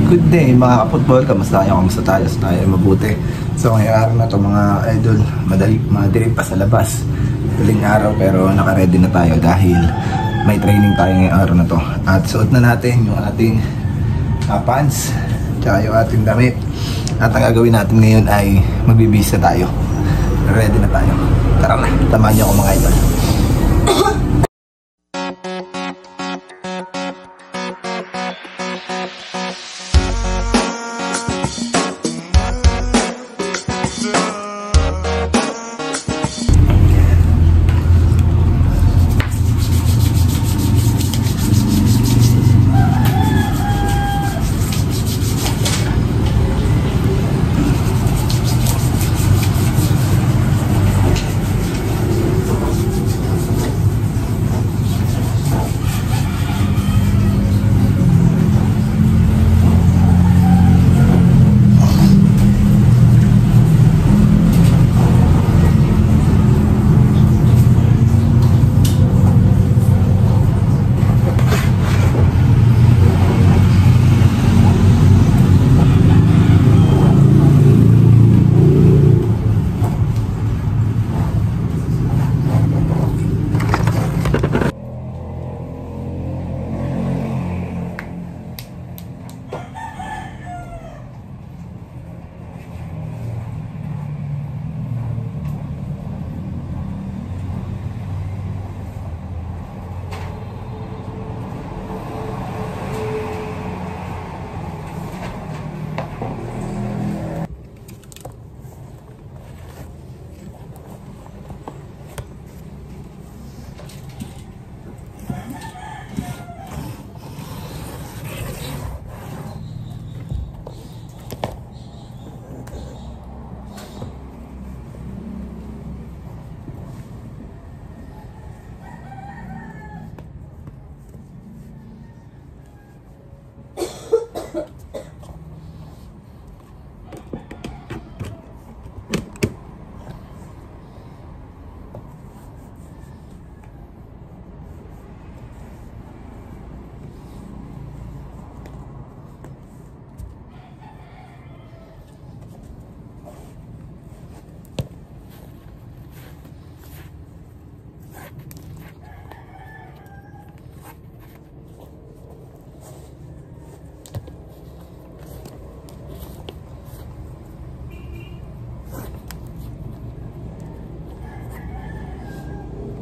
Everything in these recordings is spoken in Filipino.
Good day mga ka-football, kamusta tayo? Sa tayo ay mabuti. So ngayong araw na to mga idol, madali pa sa labas. Daling araw pero naka-ready na tayo dahil may training tayo ngayong araw na to. At suot na natin yung ating pants, tsaka yung ating damit. At ang gagawin natin ngayon ay magbibisa tayo. Ready na tayo. Tara na, tamahan niyo ako mga idol.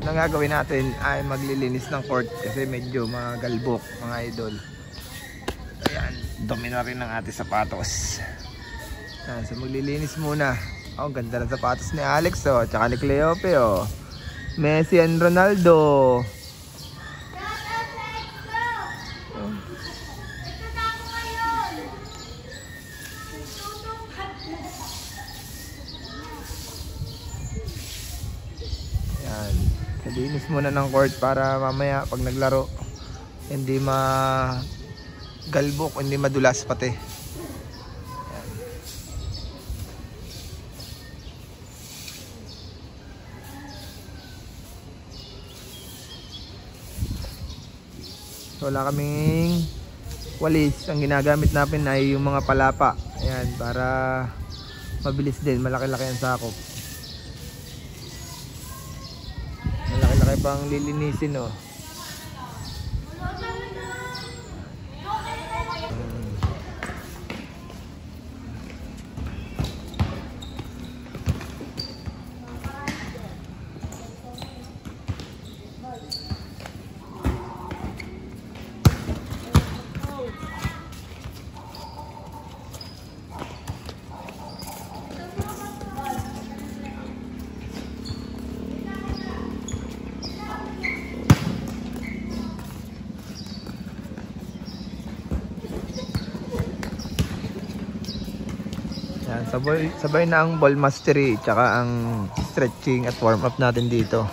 Ang gagawin natin ay maglilinis ng court kasi medyo magalbok mga idol. Ayan, dumi na rin ng ating sapatos. Ayan, so maglilinis muna. Oh, ganda ng sapatos ni Alex oh, tsaka ni Cleope oh. Messi and Ronaldo. Linis muna ng court para mamaya pag naglaro hindi magalbok, hindi madulas pati. Ayan. So wala kaming walis, ang ginagamit natin ay yung mga palapa. Ayan, para mabilis din, malaki-laki ang sakop. Pang lilinisin oh. Sabay na ang ball mastery tsaka ang stretching at warm up natin dito.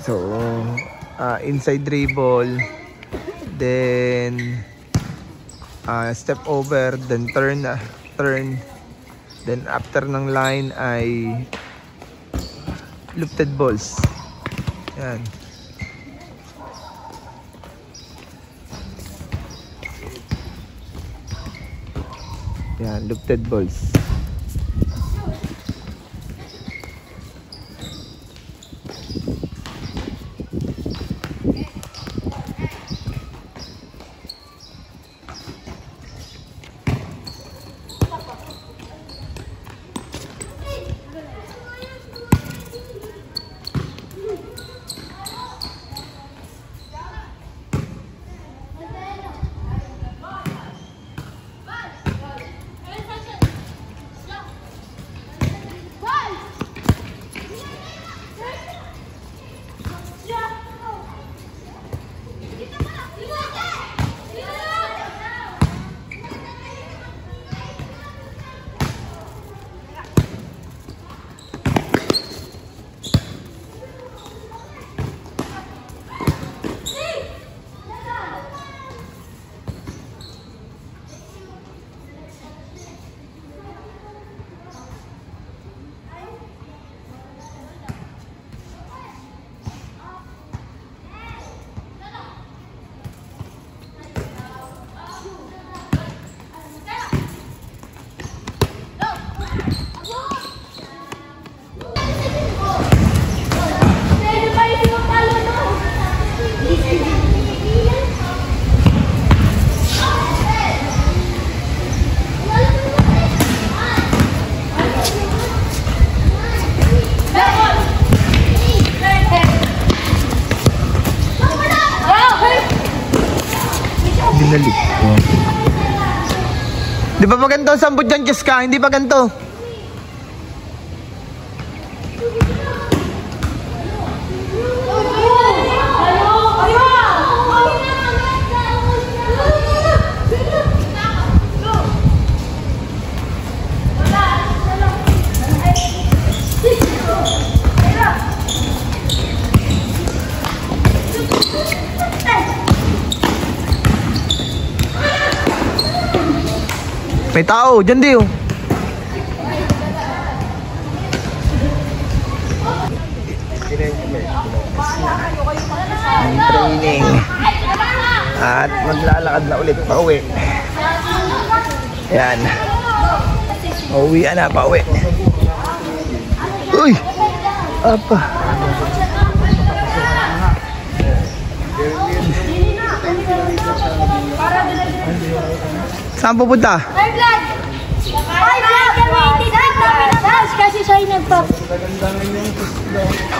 So inside dribble, then step over, then turn, then after ng line ay looped balls. Yan. Yan, lufted balls. Binalik ko. Di ba pa ganito ang sambot dyan, Jessica? Hindi pa ganito. May tao, dyan di oh. Training. At maglalakad na ulit pa uwi. Yan. Uwi na pa uwi. Uy! Apa? Saan pupunta? High blood! High blood! Kasi siya yung nagpap.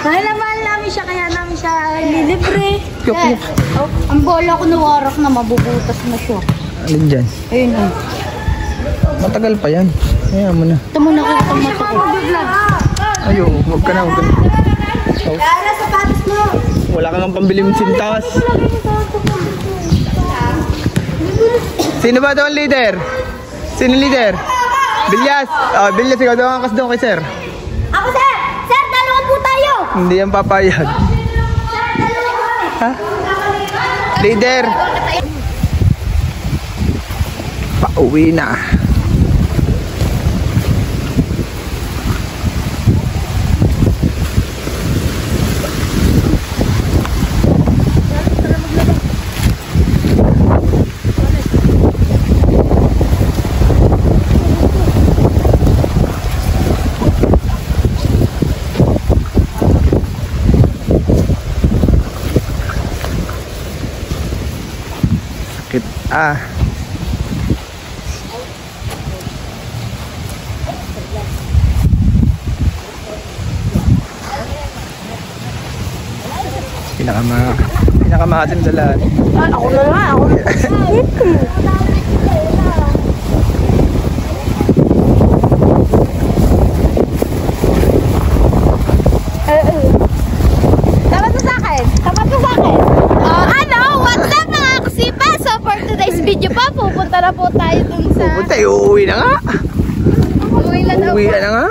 Dahil naman namin siya, kaya namin siya nilibre. Yes. Oh, ang bola ko nawarak na, mabubutas na siya. Alin dyan? Ayun na. Matagal pa yan. Kaya mo na. Ito muna ko itong mata ko. Ayo, huwag ka na, huwag ka na. Kaya sapatos mo! Wala kang pambili ng sintas. Sino ba doon leader? Sino leader? Bilyas. Oh, Bilyas, ikaw daw ang kas doon kay sir. Ako sir! Sir, dalawa po tayo! Hindi yan papayag. Ha? Leader. Pauwi na. Ah. Pinakamaasim sa lahat. Ako na nga, ako na. Dapat mo sa akin? Dapat mo sa akin? What's up mga kusipa? So for today's video pa, pupunta na po tayo dun sa... Pupunta, uuwi na nga. Uuwi na daw po. Uuwi na nga.